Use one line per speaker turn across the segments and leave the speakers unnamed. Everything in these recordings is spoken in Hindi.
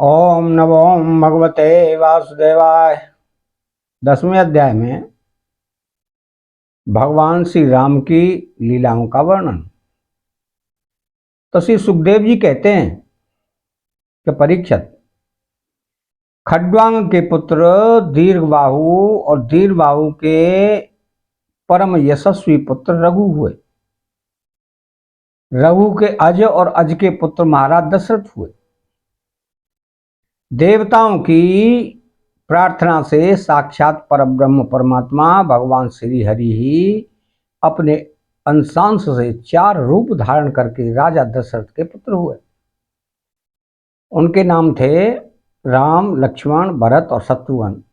ओम नमो भगवते वासुदेवाय। 10वें अध्याय में भगवान श्री राम की लीलाओं का वर्णन। तो श्री सुखदेव जी कहते हैं कि परीक्षित, खड्वांग के पुत्र दीर्घबाहु और दीर्घबाहु के परम यशस्वी पुत्र रघु हुए। रघु के अज और अज के पुत्र महाराज दशरथ हुए। देवताओं की प्रार्थना से साक्षात परब्रह्म परमात्मा भगवान श्री हरि ही अपने अंशांश से 4 रूप धारण करके राजा दशरथ के पुत्र हुए। उनके नाम थे राम, लक्ष्मण, भरत और शत्रुघ्न।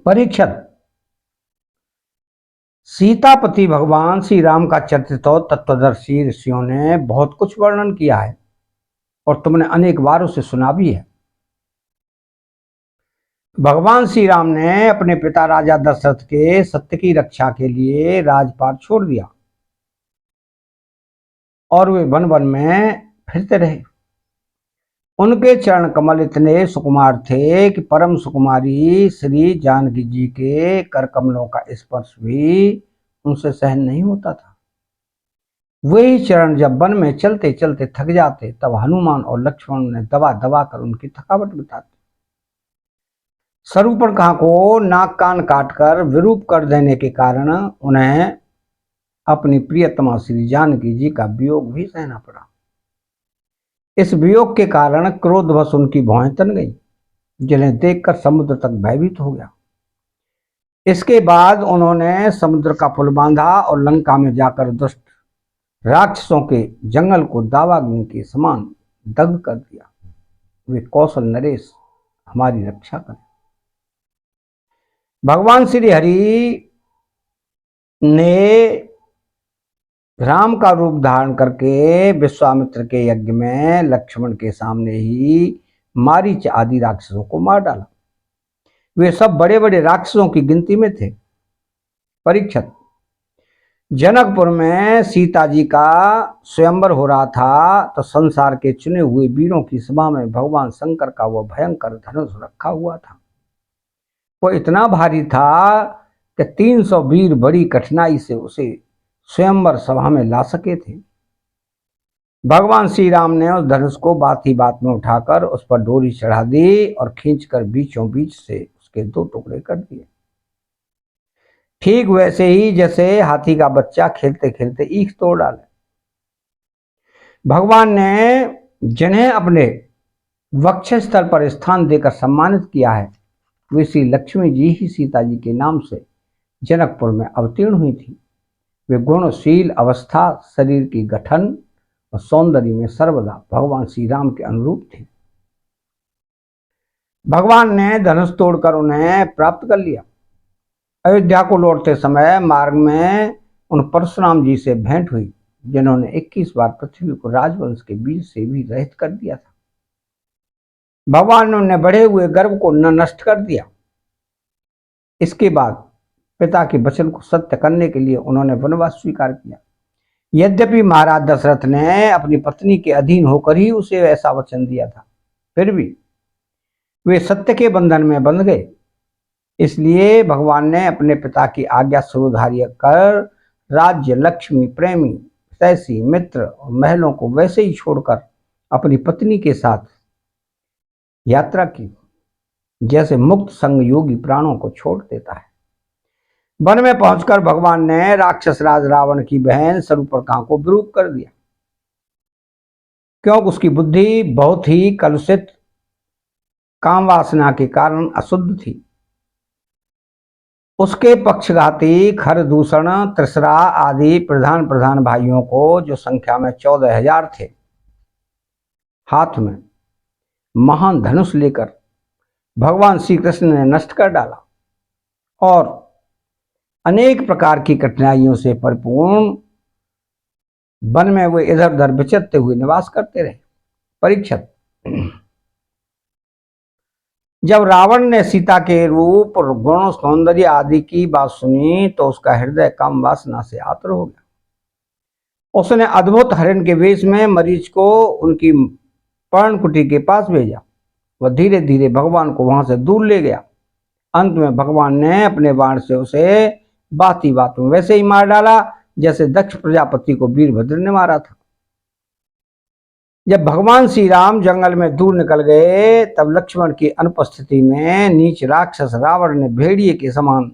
परीक्षित, सीतापति भगवान श्री राम का चरित्र तो तत्वदर्शी ऋषियों ने बहुत कुछ वर्णन किया है और तुमने अनेक बार उसे सुना भी है। भगवान श्री राम ने अपने पिता राजा दशरथ के सत्य की रक्षा के लिए राजपाट छोड़ दिया और वे वन वन में फिरते रहे। उनके चरण कमल इतने सुकुमार थे कि परम सुकुमारी श्री जानकी जी के कर कमलों का स्पर्श भी उनसे सहन नहीं होता था। वही चरण जब वन में चलते चलते थक जाते तब हनुमान और लक्ष्मण ने दबा दबा कर उनकी थकावट बिताते। शूर्पणखा को नाक कान काटकर विरूप कर देने के कारण उन्हें अपनी प्रियतमा श्री जानकी जी का वियोग भी सहना पड़ा। इस वियोग के कारण क्रोधवश उनकी भौहें तन गई, जिन्हें देखकर समुद्र तक भयभीत हो गया। इसके बाद उन्होंने समुद्र का पुल बांधा और लंका में जाकर दुष्ट राक्षसों के जंगल को दावाग्नि के समान दग्ध कर दिया। वे कौशल नरेश हमारी रक्षा करें। भगवान श्री हरि ने राम का रूप धारण करके विश्वामित्र के यज्ञ में लक्ष्मण के सामने ही मारीच आदि राक्षसों को मार डाला। वे सब बड़े बड़े राक्षसों की गिनती में थे। परीक्षित, जनकपुर में सीता जी का स्वयंवर हो रहा था तो संसार के चुने हुए वीरों की सभा में भगवान शंकर का वह भयंकर धनुष रखा हुआ था। वो इतना भारी था कि 300 वीर बड़ी कठिनाई से उसे स्वयंवर सभा में ला सके थे। भगवान श्री राम ने उस धनुष को बात ही बात में उठाकर उस पर डोरी चढ़ा दी और खींचकर बीचों बीच से उसके 2 टुकड़े कर दिए। ठीक वैसे ही जैसे हाथी का बच्चा खेलते खेलते ईख तोड़ डाले। भगवान ने जिन्हें अपने वक्षस्थल पर स्थान देकर सम्मानित किया है वे श्री लक्ष्मी जी ही सीता जी के नाम से जनकपुर में अवतीर्ण हुई थी। वे गुणशील अवस्था, शरीर की गठन और सौंदर्य में सर्वदा भगवान श्री राम के अनुरूप थे। भगवान ने धनुष तोड़कर उन्हें प्राप्त कर लिया। अयोध्या को लौटते समय मार्ग में उन परशुराम जी से भेंट हुई, जिन्होंने 21 बार पृथ्वी को राजवंश के बीज से भी रहित कर दिया था। भगवान ने उन्हें बढ़े हुए गर्व को नष्ट कर दिया। इसके बाद पिता के वचन को सत्य करने के लिए उन्होंने वनवास स्वीकार किया। यद्यपि महाराज दशरथ ने अपनी पत्नी के अधीन होकर ही उसे ऐसा वचन दिया था, फिर भी वे सत्य के बंधन में बंध गए। इसलिए भगवान ने अपने पिता की आज्ञा शिरोधार्य कर राज्य, लक्ष्मी, प्रेमी, तैसी, मित्र और महलों को वैसे ही छोड़कर अपनी पत्नी के साथ यात्रा की जैसे मुक्त संग योगी प्राणों को छोड़ देता है। वन में पहुंचकर भगवान ने राक्षस राज रावण की बहन शूर्पणखा को विरूप कर दिया, क्योंकि उसकी बुद्धि बहुत ही कलुषित काम वासना के कारण अशुद्ध थी। उसके पक्षघाती खरदूषण, त्रिसरा आदि प्रधान भाइयों को, जो संख्या में 14,000 थे, हाथ में महान धनुष लेकर भगवान श्री कृष्ण ने नष्ट कर डाला और अनेक प्रकार की कठिनाइयों से परिपूर्ण वन में वे इधर उधर विचरते हुए निवास करते रहे। परीक्षित, जब रावण ने सीता के रूप और गुण, सौंदर्य आदि की बात सुनी तो उसका हृदय काम वासना से आतुर हो गया। उसने अद्भुत हरिण के वेश में मरीच को उनकी पर्णकुटी के पास भेजा। वह धीरे धीरे भगवान को वहां से दूर ले गया। अंत में भगवान ने अपने बाण से उसे बाती बात में वैसे ही मार डाला जैसे दक्ष प्रजापति को वीरभद्र ने मारा था। जब भगवान श्री राम जंगल में दूर निकल गए तब लक्ष्मण की अनुपस्थिति में नीच राक्षस रावण ने भेड़िए के समान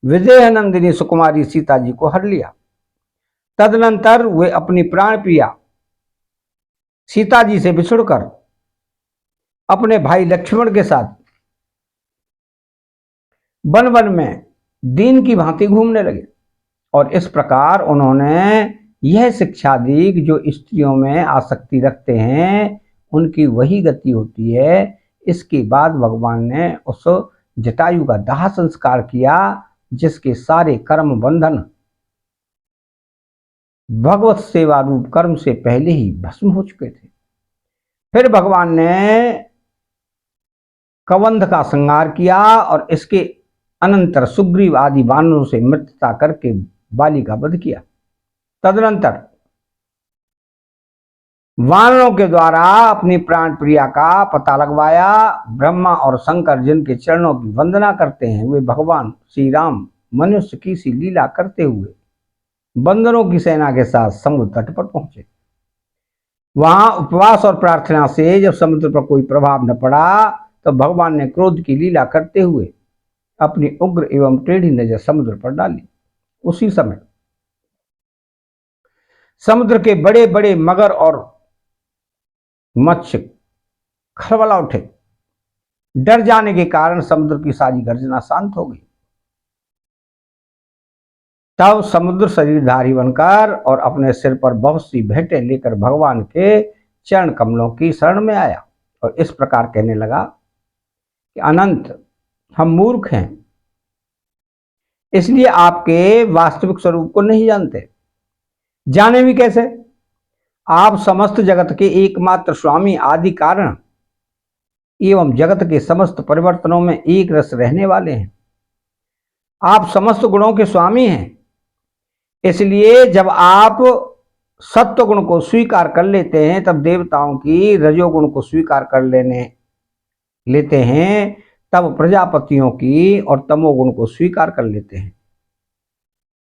विदेह नंदिनी सुकुमारी सीता जी को हर लिया। तदनंतर वे अपनी प्राण प्रिया सीता जी से बिछुड़कर अपने भाई लक्ष्मण के साथ वन वन में दीन की भांति घूमने लगे और इस प्रकार उन्होंने यह शिक्षा दी कि जो स्त्रियों में आसक्ति रखते हैं उनकी वही गति होती है। इसके बाद भगवान ने उस जटायु का दाह संस्कार किया जिसके सारे कर्म बंधन भगवत सेवा रूप कर्म से पहले ही भस्म हो चुके थे। फिर भगवान ने कबंध का संहार किया और इसके अनंतर सुग्रीव आदि वानरों से मित्रता करके बाली का वध किया। तदनंतर वानरों के द्वारा अपनी प्राण प्रिया का पता लगवाया। ब्रह्मा और शंकर जिनके चरणों की वंदना करते हैं वे भगवान श्री राम मनुष्य की सी लीला करते हुए बंदरों की सेना के साथ समुद्र तट पर पहुंचे। वहां उपवास और प्रार्थना से जब समुद्र पर कोई प्रभाव न पड़ा तो भगवान ने क्रोध की लीला करते हुए अपनी उग्र एवं टेढ़ी नजर समुद्र पर डाली। उसी समय समुद्र के बड़े बड़े मगर और मत्स्य खलबला उठे। डर जाने के कारण समुद्र की सारी गर्जना शांत हो गई। तब समुद्र शरीरधारी बनकर और अपने सिर पर बहुत सी भेंटें लेकर भगवान के चरण कमलों की शरण में आया और इस प्रकार कहने लगा कि अनंत हम मूर्ख हैं, इसलिए आपके वास्तविक स्वरूप को नहीं जानते। जाने भी कैसे? आप समस्त जगत के एकमात्र स्वामी आदि कारण एवं जगत के समस्त परिवर्तनों में एक रस रहने वाले हैं। आप समस्त गुणों के स्वामी हैं, इसलिए जब आप सत्व गुण को स्वीकार कर लेते हैं तब देवताओं की रजोगुण को स्वीकार कर लेते हैं, तब प्रजापतियों की और तमोगुण को स्वीकार कर लेते हैं।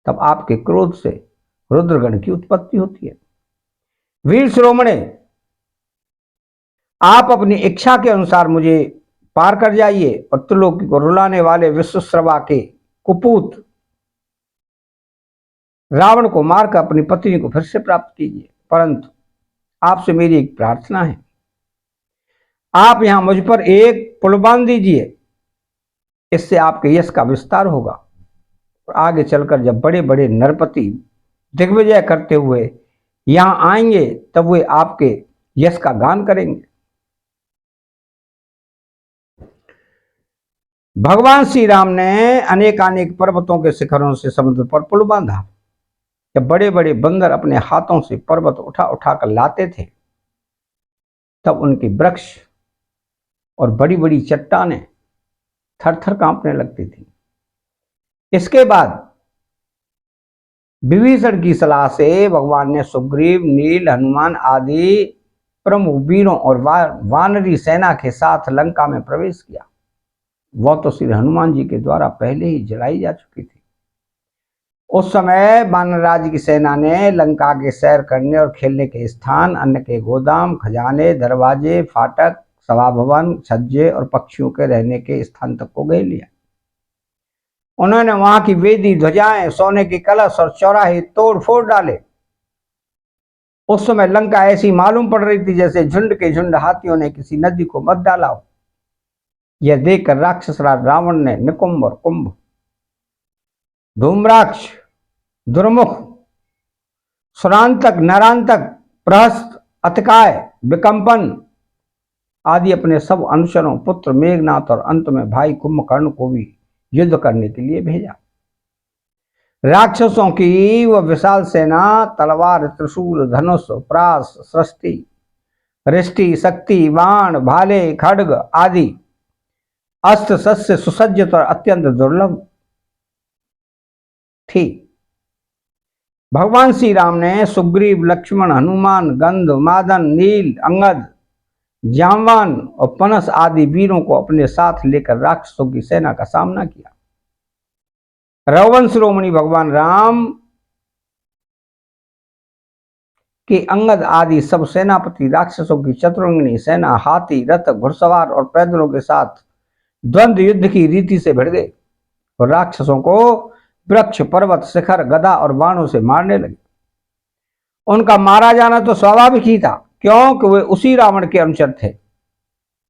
तब आपके क्रोध से रुद्रगण की उत्पत्ति होती है। वीर शिरोमणे, आप अपनी इच्छा के अनुसार मुझे पार कर जाइए और त्रिलोकी को रुलाने वाले विश्वश्रवा के कुपूत रावण को मारकर अपनी पत्नी को फिर से प्राप्त कीजिए। परंतु आपसे मेरी एक प्रार्थना है, आप यहां मुझ पर एक पुल बांध दीजिए, इससे आपके यश का विस्तार होगा और आगे चलकर जब बड़े बड़े नरपति दिग्विजय करते हुए यहां आएंगे तब वे आपके यश का गान करेंगे। भगवान श्री राम ने अनेकानेक पर्वतों के शिखरों से समुद्र पर पुल बांधा। जब बड़े बड़े बंदर अपने हाथों से पर्वत उठा उठा कर लाते थे तब उनके वृक्ष और बड़ी बड़ी चट्टानें थर थर कांपने लगती थी। इसके बाद विभीषण की सलाह से भगवान ने सुग्रीव, नील, हनुमान आदि प्रमुख वीरों और वानरी सेना के साथ लंका में प्रवेश किया। वह तो श्री हनुमान जी के द्वारा पहले ही जलाई जा चुकी थी। उस समय वानरराज की सेना ने लंका के सैर करने और खेलने के स्थान, अन्न के गोदाम, खजाने, दरवाजे, फाटक, सभा भवन, छज्जे और पक्षियों के रहने के स्थान तक को घेर लिया। उन्होंने वहां की वेदी, ध्वजाएं, सोने के कलश और चौराहे तोड़ फोड़ डाले। उस समय लंका ऐसी मालूम पड़ रही थी जैसे झुंड के झुंड हाथियों ने किसी नदी को मत डाला हो। यह देखकर राक्षस राज रावण ने निकुंभ और कुंभ, धूम्राक्ष, दुर्मुख, सुरांतक, नरांतक, प्रहस्त, अतिकाय, विकंपन आदि अपने सब अनुचरों, पुत्र मेघनाथ और अंत में भाई कुंभकर्ण को भी युद्ध करने के लिए भेजा। राक्षसों की वह विशाल सेना तलवार, त्रिशूल, धनुष, प्रास, सृष्टि, रिष्टि, शक्ति, बाण, भाले, खड्ग आदि अस्त्र शस्त्र सुसज्जित और अत्यंत दुर्लभ थी। भगवान श्री राम ने सुग्रीव, लक्ष्मण, हनुमान, गंध, मादन, नील, अंगद, जामवान और पनस आदि वीरों को अपने साथ लेकर राक्षसों की सेना का सामना किया। रघुवंश शिरोमणि भगवान राम के अंगद आदि सब सेनापति राक्षसों की चतुरंगिनी सेना हाथी, रथ, घुड़सवार और पैदलों के साथ द्वंद्व युद्ध की रीति से भिड़ गए और राक्षसों को वृक्ष, पर्वत, शिखर, गदा और बाणों से मारने लगे। उनका मारा जाना तो स्वाभाविक ही था, क्योंकि वे उसी रावण के अनुचर थे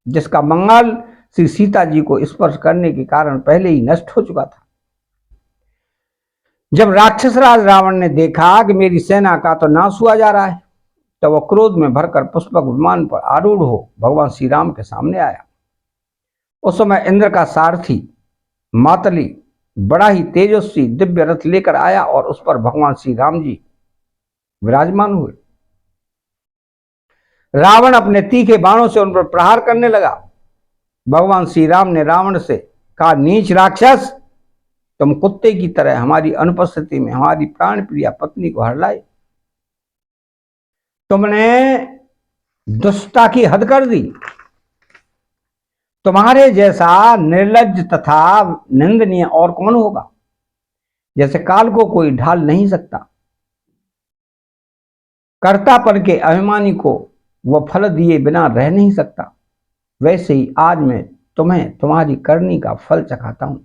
जिसका मंगल श्री सीता जी को स्पर्श करने के कारण पहले ही नष्ट हो चुका था। जब राक्षस राज रावण ने देखा कि मेरी सेना का तो नाश हुआ जा रहा है, तो वह क्रोध में भरकर पुष्पक विमान पर आरूढ़ हो भगवान श्री राम के सामने आया। उस समय इंद्र का सारथी मातली बड़ा ही तेजस्वी दिव्य रथ लेकर आया और उस पर भगवान श्री राम जी विराजमान हुए। रावण अपने तीखे बाणों से उन पर प्रहार करने लगा। भगवान श्री राम ने रावण से कहा, नीच राक्षस, तुम कुत्ते की तरह हमारी अनुपस्थिति में हमारी प्राण प्रिया पत्नी को हर लाए। तुमने दुष्टता की हद कर दी। तुम्हारे जैसा निर्लज्ज तथा निंदनीय और कौन होगा। जैसे काल को कोई ढाल नहीं सकता, कर्तापन के अभिमानी को वह फल दिए बिना रह नहीं सकता, वैसे ही आज मैं तुम्हें तुम्हारी करनी का फल चखाता हूं।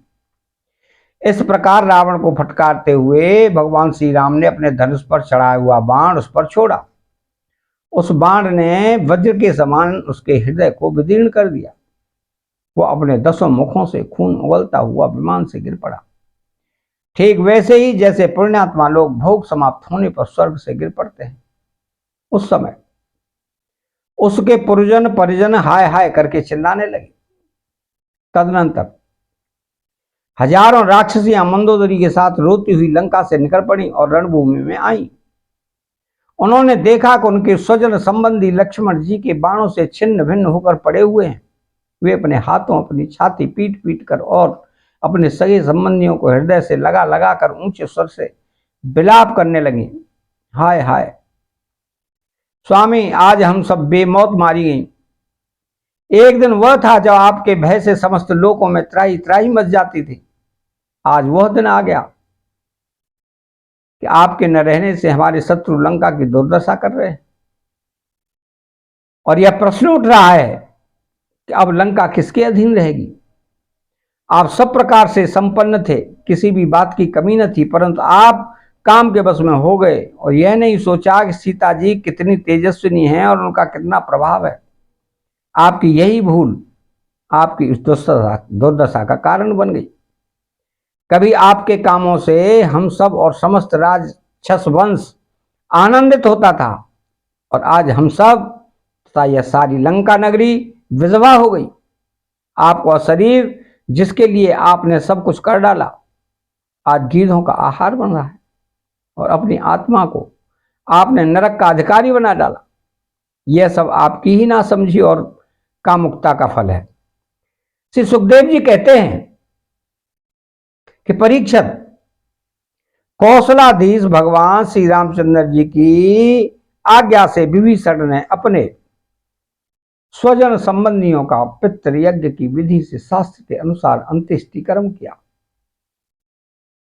इस प्रकार रावण को फटकारते हुए भगवान श्री राम ने अपने धनुष पर चढ़ाया हुआ बाण उस पर छोड़ा। उस बाण ने वज्र के समान उसके हृदय को विदीर्ण कर दिया। वो अपने 10 मुखों से खून उगलता हुआ विमान से गिर पड़ा, ठीक वैसे ही जैसे पुण्यात्मा लोग भोग समाप्त होने पर स्वर्ग से गिर पड़ते हैं। उस समय उसके पुरजन परिजन हाय हाय करके चिल्लाने लगे। तदनंतर हजारों राक्षसियां मंदोदरी के साथ रोती हुई लंका से निकल पड़ी और रणभूमि में आई। उन्होंने देखा कि उनके स्वजन संबंधी लक्ष्मण जी के बाणों से छिन्न भिन्न होकर पड़े हुए हैं। वे अपने हाथों, अपनी छाती पीट पीट कर और अपने सगे संबंधियों को हृदय से लगा लगा कर ऊंचे स्वर से विलाप करने लगे। हाय हाय स्वामी, आज हम सब बेमौत मारी गई। एक दिन वह था जब आपके भय से समस्त लोकों में त्राही त्राही मच जाती थी। आज वह दिन आ गया कि आपके न रहने से हमारे शत्रु लंका की दुर्दशा कर रहे हैं। और यह प्रश्न उठ रहा है कि अब लंका किसके अधीन रहेगी। आप सब प्रकार से संपन्न थे, किसी भी बात की कमी न थी, परंतु आप काम के बस में हो गए और यह नहीं सोचा कि सीता जी कितनी तेजस्विनी हैं और उनका कितना प्रभाव है। आपकी यही भूल आपकी इस दुर्दशा का कारण बन गई। कभी आपके कामों से हम सब और समस्त राजक्षस वंश आनंदित होता था और आज हम सब तथा यह सारी लंका नगरी विधवा हो गई। आपका शरीर जिसके लिए आपने सब कुछ कर डाला, आज गीधों का आहार बन रहा है और अपनी आत्मा को आपने नरक का अधिकारी बना डाला। यह सब आपकी ही नासमझी और कामुकता का फल है। श्री सुखदेव जी कहते हैं कि परीक्षित, कौशलाधीश भगवान श्री रामचंद्र जी की आज्ञा से विभीषण ने अपने स्वजन संबंधियों का पितृ यज्ञ की विधि से शास्त्र के अनुसार अंत्येष्टि कर्म किया।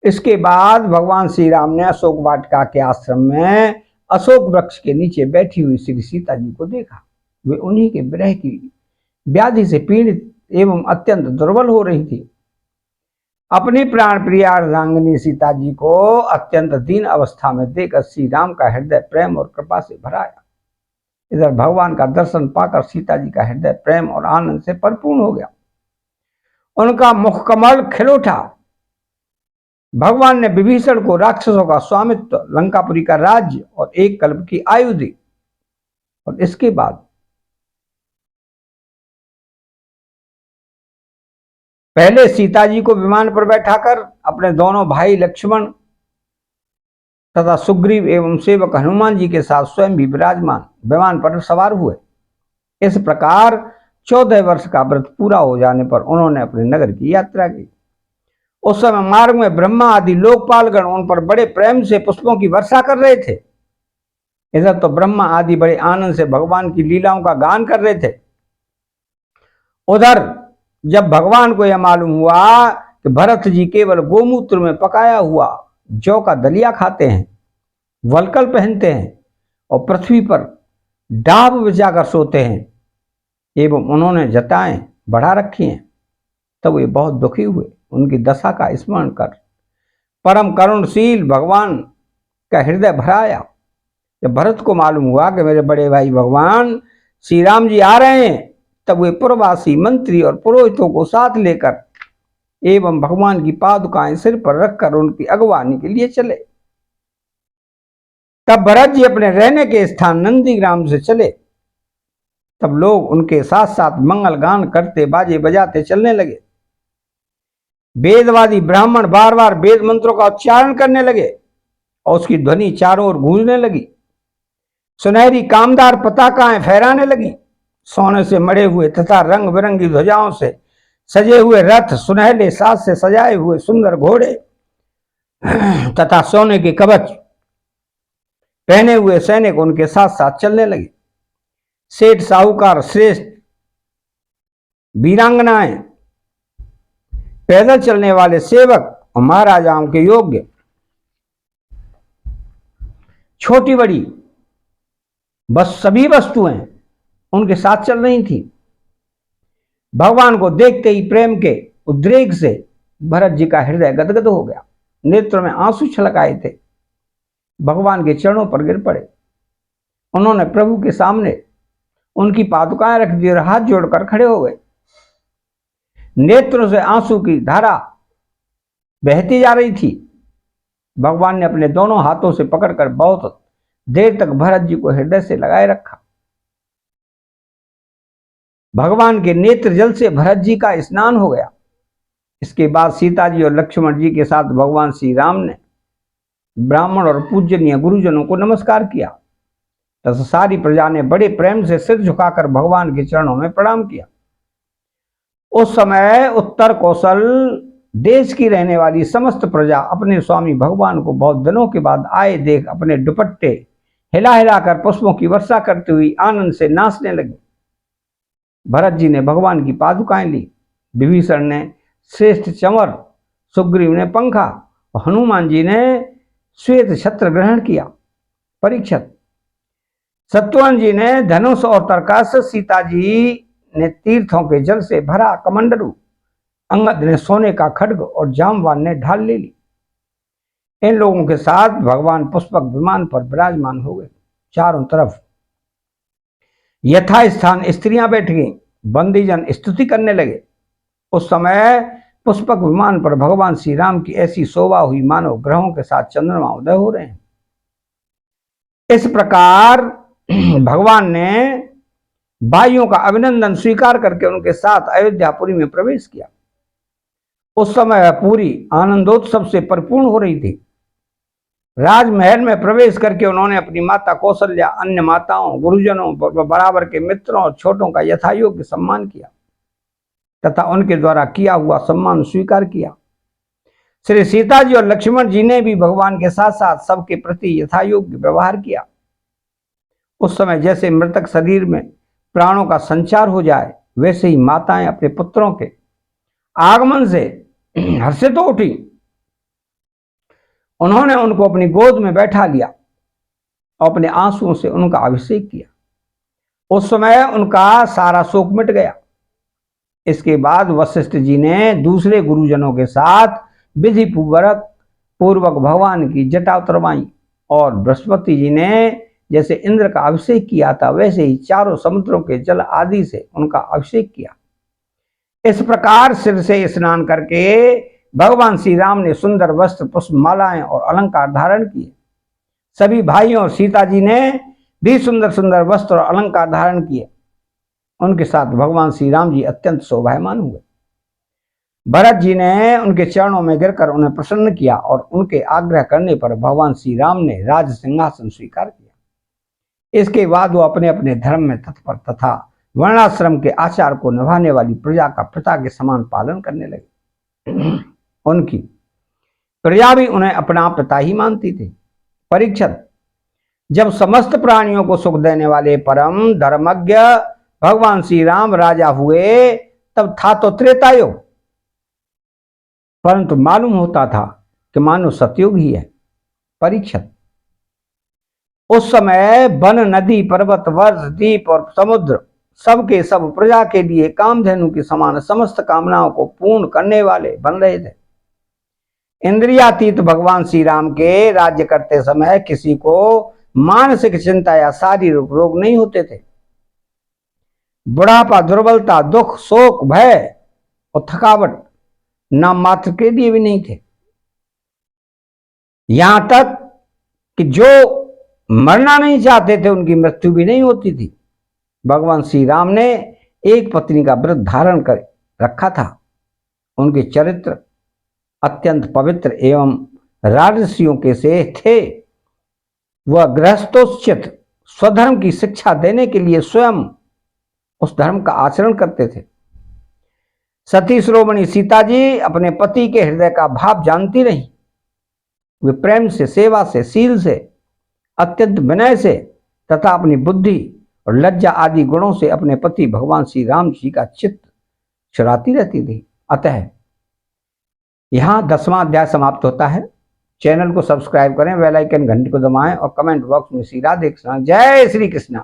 इसके बाद भगवान श्री राम ने अशोक वाटिका के आश्रम में अशोक वृक्ष के नीचे बैठी हुई श्री सीता जी को देखा। वे उन्हीं के विरह की व्याधि से पीड़ित एवं अत्यंत दुर्बल हो रही थी। अपनी प्राण प्रिय अर्धांगिनी सीता जी को अत्यंत दीन अवस्था में देखकर श्री राम का हृदय प्रेम और कृपा से भरा आया। इधर भगवान का दर्शन पाकर सीता जी का हृदय प्रेम और आनंद से परिपूर्ण हो गया। उनका मुखकमल खिल उठा। भगवान ने विभीषण को राक्षसों का स्वामित्व, लंकापुरी का राज्य और 1 कल्प की आयु दी। और इसके बाद पहले सीता जी को विमान पर बैठाकर अपने दोनों भाई लक्ष्मण तथा सुग्रीव एवं सेवक हनुमान जी के साथ स्वयं भी विराजमान विमान पर सवार हुए। इस प्रकार 14 वर्ष का व्रत पूरा हो जाने पर उन्होंने अपने नगर की यात्रा की। उस समय मार्ग में ब्रह्मा आदि लोकपालगण उन पर बड़े प्रेम से पुष्पों की वर्षा कर रहे थे। इधर तो ब्रह्मा आदि बड़े आनंद से भगवान की लीलाओं का गान कर रहे थे। उधर जब भगवान को यह मालूम हुआ कि भरत जी केवल गोमूत्र में पकाया हुआ जौ का दलिया खाते हैं, वलकल पहनते हैं और पृथ्वी पर डाब बिछाकर सोते हैं एवं उन्होंने जटाएं बढ़ा रखी हैं, तब वे बहुत दुखी हुए। उनकी दशा का स्मरण कर परम करुणशील भगवान का हृदय भराया। जब भरत को मालूम हुआ कि मेरे बड़े भाई भगवान श्री राम जी आ रहे हैं, तब वे पुरवासी मंत्री और पुरोहितों को साथ लेकर एवं भगवान की पादुकाएं सिर पर रखकर उनकी अगवानी के लिए चले। तब भरत जी अपने रहने के स्थान नंदीग्राम से चले। तब लोग उनके साथ साथ मंगल गान करते बाजे बजाते चलने लगे। वेदवादी ब्राह्मण बार बार वेद मंत्रों का उच्चारण करने लगे और उसकी ध्वनि चारों ओर गूंजने लगी। सुनहरी कामदार पताकाएं फहराने लगी। सोने से मढ़े हुए तथा रंग बिरंगी ध्वजाओं से सजे हुए रथ, सुनहले साज से सजाए हुए सुंदर घोड़े तथा सोने के कवच पहने हुए सैनिक उनके साथ साथ चलने लगे। सेठ साहूकार श्रेष्ठ वीरांगनाएं, पैदल चलने वाले सेवक और महाराजाओं के योग्य छोटी बड़ी बस सभी वस्तुएं उनके साथ चल रही थी। भगवान को देखते ही प्रेम के उद्रेक से भरत जी का हृदय गदगद हो गया। नेत्र में आंसू छलक आए थे। भगवान के चरणों पर गिर पड़े। उन्होंने प्रभु के सामने उनकी पादुकाएं रख दी और हाथ जोड़कर खड़े हो गए। नेत्रों से आंसू की धारा बहती जा रही थी। भगवान ने अपने दोनों हाथों से पकड़कर बहुत देर तक भरत जी को हृदय से लगाए रखा। भगवान के नेत्र जल से भरत जी का स्नान हो गया। इसके बाद सीता जी और लक्ष्मण जी के साथ भगवान श्री राम ने ब्राह्मण और पूजनीय गुरुजनों को नमस्कार किया तथा सारी प्रजा ने बड़े प्रेम से सिर झुकाकर भगवान के चरणों में प्रणाम किया। उस समय उत्तर कौशल देश की रहने वाली समस्त प्रजा अपने स्वामी भगवान को बहुत दिनों के बाद आए देख अपने दुपट्टे हिला हिलाकर पुष्पों की वर्षा करते हुई आनंद से नाचने लगी। भरत जी ने भगवान की पादुकाएं ली। विभीषण ने श्रेष्ठ चंवर, सुग्रीव ने पंखा और हनुमान जी ने श्वेत छत्र ग्रहण किया। परीक्षित, शत्रुघ्न जी ने धनुष और तरकस, सीता जी ने तीर्थों के जल से भरा कमंडलू, अंगद ने सोने का खड्ग और जामवान ने ढाल ले ली। इन लोगों के साथ भगवान पुष्पक विमान पर विराजमान हो गए। चारों तरफ यथास्थान स्त्रियां बैठ गईं, बंदीजन स्तुति करने लगे। उस समय पुष्पक विमान पर भगवान श्री राम की ऐसी शोभा हुई मानो ग्रहों के साथ चंद्रमा उदय हो रहे हैं। इस प्रकार भगवान ने भाइयों का अभिनंदन स्वीकार करके उनके साथ अयोध्यापुरी में प्रवेश किया। उस समय पूरी आनंदोत्सव से परिपूर्ण हो रही थी। राजमहल में प्रवेश करके उन्होंने अपनी माता कौशल्या, अन्य माताओं, गुरुजनों, बराबर के मित्रों और छोटों का यथायोग्य सम्मान किया तथा उनके द्वारा किया हुआ सम्मान स्वीकार किया। श्री सीता जी और लक्ष्मण जी ने भी भगवान के साथ साथ सबके प्रति यथायोग्य व्यवहार किया। उस समय जैसे मृतक शरीर में प्राणों का संचार हो जाए, वैसे ही माताएं अपने पुत्रों के आगमन से हर्षित हो उठी। उन्होंने उनको अपनी गोद में बैठा लिया और अपने आंसुओं से उनका अभिषेक किया। उस समय उनका सारा शोक मिट गया। इसके बाद वशिष्ठ जी ने दूसरे गुरुजनों के साथ विधि पूर्वक भगवान की जटा उतरवाई और बृहस्पति जी ने जैसे इंद्र का अभिषेक किया था, वैसे ही चारों समुद्रों के जल आदि से उनका अभिषेक किया। इस प्रकार सिर से स्नान करके भगवान श्री राम ने सुंदर वस्त्र, पुष्पमालाएं और अलंकार धारण किए। सभी भाइयों और सीता जी ने भी सुंदर सुंदर वस्त्र और अलंकार धारण किए। उनके साथ भगवान श्री राम जी अत्यंत शोभायमान हुए। भरत जी ने उनके चरणों में गिरकर उन्हें प्रसन्न किया और उनके आग्रह करने पर भगवान श्री राम ने राज सिंहासन स्वीकार किया। इसके बाद वो अपने अपने धर्म में तत्पर तथा वर्णाश्रम के आचार को निभाने वाली प्रजा का पिता के समान पालन करने लगे। उनकी प्रजा भी उन्हें अपना पिता ही मानती थी। परीक्षित, जब समस्त प्राणियों को सुख देने वाले परम धर्मज्ञ भगवान श्री राम राजा हुए तब था तो त्रेता युग, परंतु मालूम होता था कि मानो सतयुग ही है। परीक्षित, उस समय वन, नदी, पर्वत, वर्ष, द्वीप और समुद्र सबके सब प्रजा के लिए कामधेनु के समान समस्त कामनाओं को पूर्ण करने वाले बन रहे थे। इंद्रियातीत भगवान श्री राम के राज्य करते समय किसी को मानसिक चिंता या शारीरिक रोग नहीं होते थे। बुढ़ापा, दुर्बलता, दुख, शोक, भय और थकावट नाम मात्र के लिए भी नहीं थे। यहां तक कि जो मरना नहीं चाहते थे उनकी मृत्यु भी नहीं होती थी। भगवान श्री राम ने एक पत्नी का व्रत धारण कर रखा था। उनके चरित्र अत्यंत पवित्र एवं राजर्षियों के से थे। वह गृहस्थोचित स्वधर्म की शिक्षा देने के लिए स्वयं उस धर्म का आचरण करते थे। सती शिरोमणि सीता जी अपने पति के हृदय का भाव जानती रही। वे प्रेम से, सेवा से, शील से, अत्यंत विनय से तथा अपनी बुद्धि और लज्जा आदि गुणों से अपने पति भगवान श्री राम जी का चित्त चुराती रहती थी। अतः यहां 10वां अध्याय समाप्त होता है। चैनल को सब्सक्राइब करें, बेल आइकन घंटी को दबाएं और कमेंट बॉक्स में श्री राधे कृष्ण, जय श्री कृष्ण।